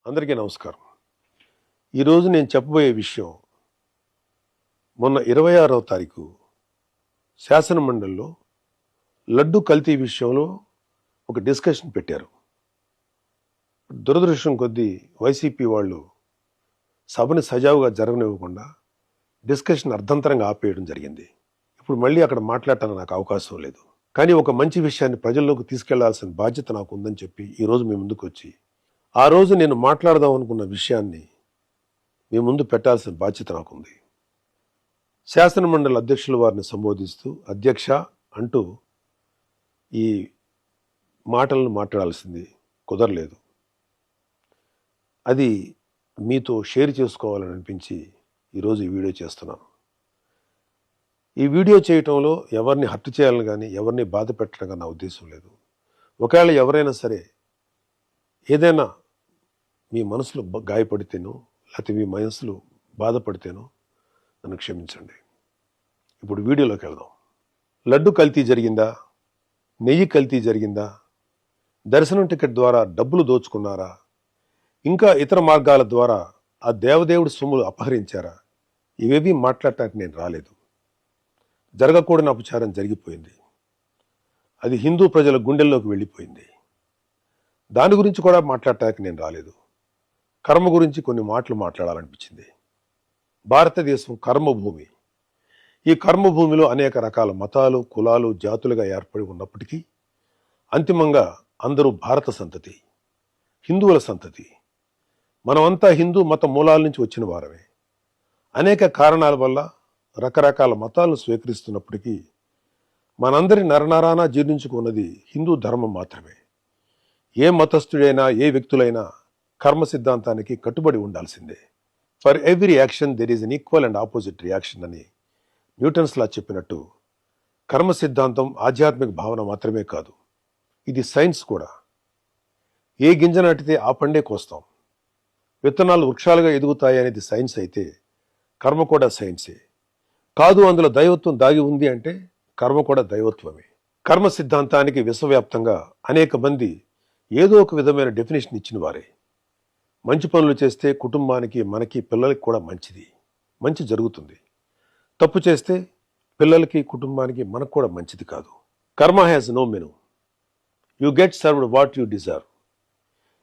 అందరికీ నమస్కారం. ఈరోజు నేను చెప్పబోయే విషయం మొన్న 26వ తారీఖు శాసనమండలిలో లడ్డు కల్తీ విషయంలో ఒక డిస్కషన్ పెట్టారు. దురదృష్టం కొద్దీ వైసీపీ వాళ్ళు సభని సజావుగా జరగనివ్వకుండా డిస్కషన్ అర్ధంతరంగా ఆపేయడం జరిగింది. ఇప్పుడు మళ్ళీ అక్కడ మాట్లాడటానికి నాకు అవకాశం లేదు. కానీ ఒక మంచి విషయాన్ని ప్రజల్లోకి తీసుకెళ్లాల్సిన బాధ్యత నాకు ఉందని చెప్పి ఈరోజు మీ ముందుకు వచ్చి ఆ రోజు నేను మాట్లాడదాం అనుకున్న విషయాన్ని మీ ముందు పెట్టాల్సిన బాధ్యత నాకుంది. శాసనమండలి అధ్యక్షుల వారిని సంబోధిస్తూ అధ్యక్ష అంటూ ఈ మాటలను మాట్లాడాల్సింది కుదరలేదు. అది మీతో షేర్ చేసుకోవాలని అనిపించి ఈరోజు ఈ వీడియో చేస్తున్నాను. ఈ వీడియో చేయటంలో ఎవరిని హర్ట్ చేయాలని కానీ ఎవరిని బాధ పెట్టడం కానీ నా ఉద్దేశం లేదు. ఒకవేళ ఎవరైనా సరే ఏదైనా మీ మనసులో గాయపడితేనో లేకపోతే మీ మనసులో బాధపడితేనో నన్ను క్షమించండి. ఇప్పుడు వీడియోలోకి వెళ్దాం. లడ్డు కల్తీ జరిగిందా? నెయ్యి కల్తీ జరిగిందా? దర్శనం టికెట్ ద్వారా డబ్బులు దోచుకున్నారా? ఇంకా ఇతర మార్గాల ద్వారా ఆ దేవదేవుడి సొమ్ములు అపహరించారా? ఇవేవి మాట్లాడటానికి నేను రాలేదు. జరగకూడని అపచారం జరిగిపోయింది. అది హిందూ ప్రజల గుండెల్లోకి వెళ్ళిపోయింది. దాని గురించి కూడా మాట్లాడటానికి నేను రాలేదు. కర్మ గురించి కొన్ని మాటలు మాట్లాడాలనిపించింది. భారతదేశం కర్మభూమి. ఈ కర్మభూమిలో అనేక రకాల మతాలు, కులాలు, జాతులుగా ఏర్పడి ఉన్నప్పటికీ అంతిమంగా అందరూ భారత సంతతి, హిందువుల సంతతి. మనమంతా హిందూ మత మూలాల నుంచి వచ్చిన వారమే. అనేక కారణాల వల్ల రకరకాల మతాలను స్వీకరిస్తున్నప్పటికీ మనందరి నరనరాన జీర్ణించుకున్నది హిందూ ధర్మం మాత్రమే. ఏ మతస్థుడైనా ఏ వ్యక్తులైనా కర్మ సిద్ధాంతానికి కట్టుబడి ఉండాల్సిందే. For every action there is an equal and opposite reaction అని న్యూటన్స్ లా చెప్పినట్టు కర్మ సిద్ధాంతం ఆధ్యాత్మిక భావన మాత్రమే కాదు, ఇది సైన్స్ కూడా. ఏ గింజ నాటితే ఆ పండే కోస్తాం. విత్తనాలు వృక్షాలుగా ఎదుగుతాయి అనేది సైన్స్ అయితే కర్మ కూడా సైన్సే. కాదు అందులో దైవత్వం దాగి ఉంది అంటే కర్మ కూడా దైవత్వమే. కర్మ సిద్ధాంతానికి విశ్వవ్యాప్తంగా అనేక మంది ఏదో ఒక విధమైన డెఫినేషన్ ఇచ్చిన వారే. మంచి పనులు చేస్తే కుటుంబానికి, మనకి, పిల్లలకి కూడా మంచి జరుగుతుంది. తప్పు చేస్తే పిల్లలకి, కుటుంబానికి, మనకు కూడా మంచిది కాదు. Karma has no menu. You get served what you deserve.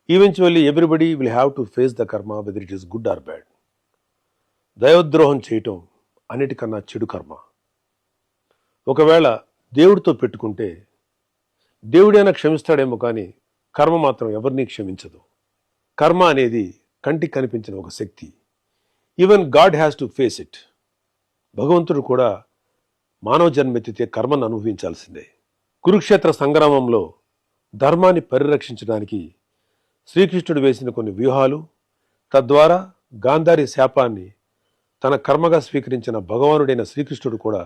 Eventually everybody will have to face the karma whether it is good or bad. దైవద్రోహం చేయటం అన్నిటికన్నా చెడు కర్మ. ఒకవేళ దేవుడితో పెట్టుకుంటే దేవుడైనా క్షమిస్తాడేమో కానీ కర్మ మాత్రం ఎవరినీ క్షమించదు. కర్మ అనేది కంటికి కనిపించిన ఒక శక్తి. Even God has to face it. భగవంతుడు కూడా మానవ జన్మెత్తితే కర్మను అనుభవించాల్సిందే. కురుక్షేత్ర సంగ్రామంలో ధర్మాన్ని పరిరక్షించడానికి శ్రీకృష్ణుడు వేసిన కొన్ని వ్యూహాలు, తద్వారా గాంధారి శాపాన్ని తన కర్మగా స్వీకరించిన భగవానుడైన శ్రీకృష్ణుడు కూడా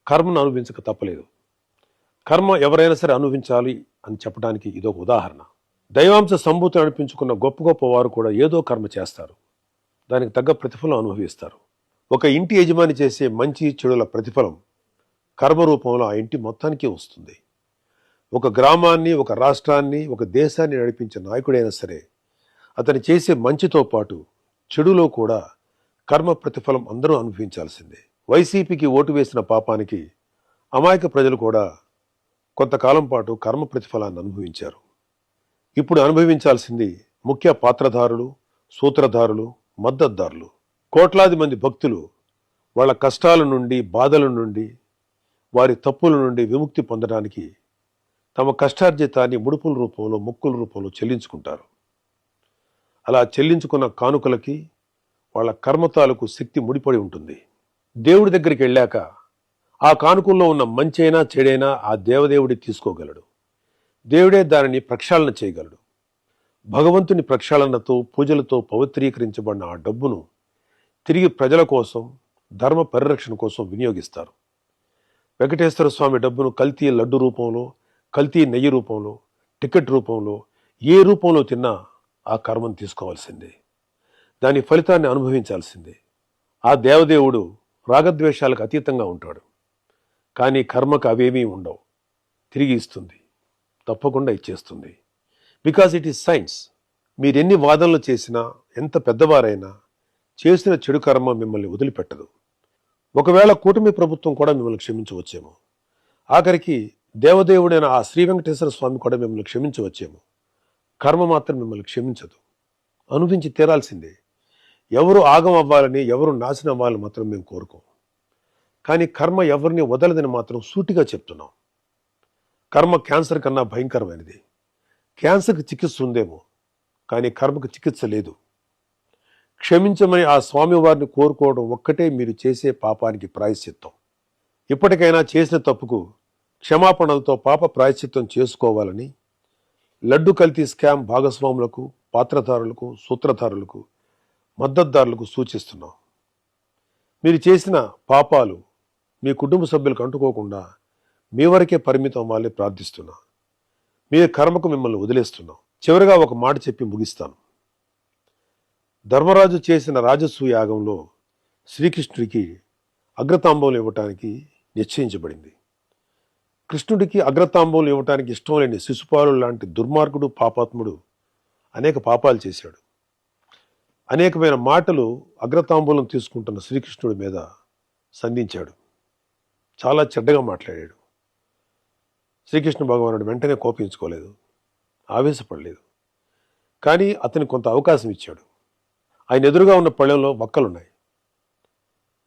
కర్మను అనుభవించక తప్పలేదు. కర్మ ఎవరైనా సరే అనుభవించాలి అని చెప్పడానికి ఇదొక ఉదాహరణ. దైవాంశ సంభూతిని అనిపించుకున్న గొప్ప గొప్ప వారు కూడా ఏదో కర్మ చేస్తారు, దానికి తగ్గ ప్రతిఫలం అనుభవిస్తారు. ఒక ఇంటి యజమాని చేసే మంచి చెడుల ప్రతిఫలం కర్మ రూపంలో ఆ ఇంటి మొత్తానికి వస్తుంది. ఒక గ్రామాన్ని, ఒక రాష్ట్రాన్ని, ఒక దేశాన్ని నడిపించే నాయకుడైనా సరే అతను చేసే మంచితో పాటు చెడులో కూడా కర్మ ప్రతిఫలం అందరూ అనుభవించాల్సిందే. వైసీపీకి ఓటు వేసిన పాపానికి అమాయక ప్రజలు కూడా కొంతకాలం పాటు కర్మ ప్రతిఫలాన్ని అనుభవించారు. ఇప్పుడు అనుభవించాల్సింది ముఖ్య పాత్రధారులు, సూత్రధారులు, మద్దతుదారులు. కోట్లాది మంది భక్తులు వాళ్ళ కష్టాల నుండి, బాధల నుండి, వారి తప్పుల నుండి విముక్తి పొందడానికి తమ కష్టార్జితాన్ని ముడుపుల రూపంలో, మొక్కుల రూపంలో చెల్లించుకుంటారు. అలా చెల్లించుకున్న కానుకలకి వాళ్ళ కర్మతాలకు శక్తి ముడిపడి ఉంటుంది. దేవుడి దగ్గరికి వెళ్ళాక ఆ కానుకల్లో ఉన్న మంచైనా చెడైనా ఆ దేవదేవుడి తీసుకోగలడు. దేవుడే దానిని ప్రక్షాళన చేయగలడు. భగవంతుని ప్రక్షాళనతో, పూజలతో పవిత్రీకరించబడిన ఆ డబ్బును తిరిగి ప్రజల కోసం, ధర్మ పరిరక్షణ కోసం వినియోగిస్తారు. వెంకటేశ్వర స్వామి డబ్బును కల్తీ లడ్డు రూపంలో, కల్తీ నెయ్యి రూపంలో, టికెట్ రూపంలో, ఏ రూపంలో తిన్నా ఆ కర్మను తీసుకోవాల్సిందే. దాని ఫలితాన్ని అనుభవించాల్సిందే. ఆ దేవదేవుడు రాగద్వేషాలకు అతీతంగా ఉంటాడు. కానీ కర్మకు అవేమీ ఉండవు. తిరిగి ఇస్తుంది, తప్పకుండా ఇచ్చేస్తుంది. Because it is science. మీరెన్ని వాదనలు చేసినా, ఎంత పెద్దవారైనా చేసిన చెడు కర్మ మిమ్మల్ని వదిలిపెట్టదు. ఒకవేళ కూటమి ప్రభుత్వం కూడా మిమ్మల్ని క్షమించవచ్చేమో. ఆఖరికి దేవదేవుడైన ఆ శ్రీ వెంకటేశ్వర స్వామి కూడా మిమ్మల్ని క్షమించవచ్చేమో. కర్మ మాత్రం మిమ్మల్ని క్షమించదు. అనుభవించి తీరాల్సిందే. ఎవరు ఆగం అవ్వాలని, ఎవరు నాశనం అవ్వాలని మాత్రం మేము కోరుకోం. కానీ కర్మ ఎవరిని వదలదని మాత్రం సూటిగా చెప్తున్నాం. కర్మ క్యాన్సర్ కన్నా భయంకరమైనది. క్యాన్సర్కి చికిత్స ఉందేమో, కానీ కర్మకు చికిత్స లేదు. క్షమించమని ఆ స్వామివారిని కోరుకోవడం ఒక్కటే మీరు చేసే పాపానికి ప్రాయశ్చిత్తం. ఇప్పటికైనా చేసిన తప్పుకు క్షమాపణలతో పాప ప్రాయశ్చిత్తం చేసుకోవాలని లడ్డు కల్తీ స్కామ్ భాగస్వాములకు, పాత్రధారులకు, సూత్రధారులకు, మద్దతుదారులకు సూచిస్తున్నాం. మీరు చేసిన పాపాలు మీ కుటుంబ సభ్యులకు అంటుకోకుండా మీ వరకే పరిమితం అవ్వాలని ప్రార్థిస్తున్నా. మీ కర్మకు మిమ్మల్ని వదిలేస్తున్నాం. చివరిగా ఒక మాట చెప్పి ముగిస్తాను. ధర్మరాజు చేసిన రాజసూయ యాగంలో శ్రీకృష్ణుడికి అగ్రతాంబూలం ఇవ్వటానికి నిశ్చయించబడింది. కృష్ణుడికి అగ్రతాంబూలం ఇవ్వటానికి ఇష్టం లేని శిశుపాలు లాంటి దుర్మార్గుడు, పాపాత్ముడు అనేక పాపాలు చేశాడు. అనేకమైన మాటలు అగ్రతాంబూలం తీసుకుంటున్న శ్రీకృష్ణుడి మీద సంధించాడు. చాలా చెడ్డగా మాట్లాడాడు. శ్రీకృష్ణ భగవానుడు వెంటనే కోపించుకోలేదు, ఆవేశపడలేదు. కానీ అతనికి కొంత అవకాశం ఇచ్చాడు. ఆయన ఎదురుగా ఉన్న పళ్ళెంలో వక్కలున్నాయి.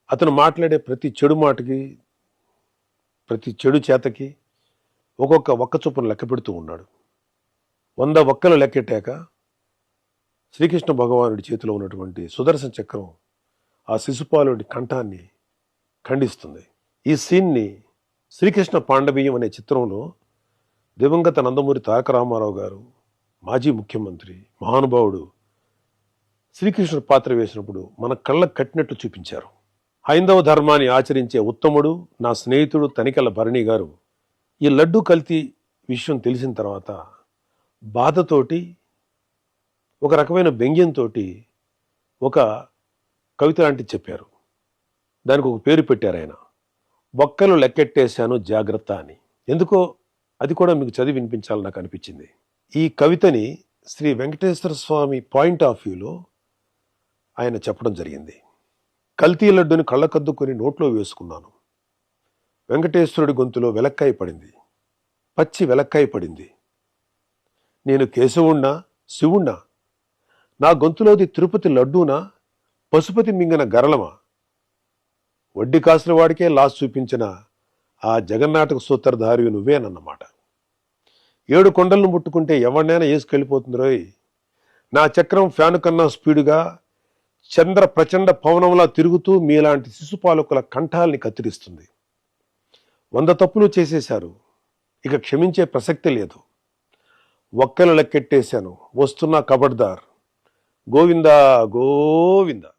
అతను మాట్లాడే ప్రతి చెడు మాటకి, ప్రతి చెడు చేతకి ఒక్కొక్క వక్క చొప్పున లెక్క పెడుతూ ఉన్నాడు. 100 వక్కలు లెక్కెట్టాక శ్రీకృష్ణ భగవానుడి చేతిలో ఉన్నటువంటి సుదర్శన చక్రం ఆ శిశుపాలుడి కంఠాన్ని ఖండిస్తుంది. ఈ సీన్ని శ్రీకృష్ణ పాండవీయం అనే చిత్రంలో దివంగత నందమూరి తారక రామారావు గారు, మాజీ ముఖ్యమంత్రి, మహానుభావుడు శ్రీకృష్ణుడు పాత్ర వేసినప్పుడు మన కళ్ళకు కట్టినట్టు చూపించారు. హైందవ ధర్మాన్ని ఆచరించే ఉత్తముడు, నా స్నేహితుడు తనికెళ్ల భరణి గారు ఈ లడ్డు కల్తీ విషయం తెలిసిన తర్వాత బాధతోటి, ఒక రకమైన వ్యంగ్యంతో ఒక కవిత లాంటిది చెప్పారు. దానికి ఒక పేరు పెట్టారు ఆయన, బొక్కలు లెక్కెట్టేశాను జాగ్రత్త అని. ఎందుకో అది కూడా మీకు చదివి వినిపించాలని నాకు అనిపించింది. ఈ కవితని శ్రీ వెంకటేశ్వర స్వామి పాయింట్ ఆఫ్ వ్యూలో ఆయన చెప్పడం జరిగింది. కల్తీ లడ్డుని కళ్ళకద్దుకొని నోట్లో వేసుకున్నాను. వెంకటేశ్వరుడి గొంతులో వెలక్కాయ పడింది, పచ్చి వెలక్కాయ పడింది. నేను కేశవుణ్ణా, శివుణ్ణా? నా గొంతులోది తిరుపతి లడ్డూనా, పశుపతి మింగిన గరళమా? వడ్డీ కాసుల వాడికే లాస్ చూపించిన ఆ జగన్నాటక సూత్రధారి నువ్వేనన్నమాట. 7 కొండలను ముట్టుకుంటే ఎవరినైనా వేసుకెళ్ళిపోతుంది రోయ్. నా చక్రం ఫ్యాను కన్నా స్పీడుగా చంద్ర ప్రచండ పవనంలా తిరుగుతూ మీలాంటి శిశుపాలకుల కంఠాల్ని కత్తిరిస్తుంది. 100 తప్పులు చేసేశారు, ఇక క్షమించే ప్రసక్తి లేదు. ఒక్కలు లెక్కెట్టేశాను, వస్తున్నా కబడ్దార్. గోవిందా గోవిందా.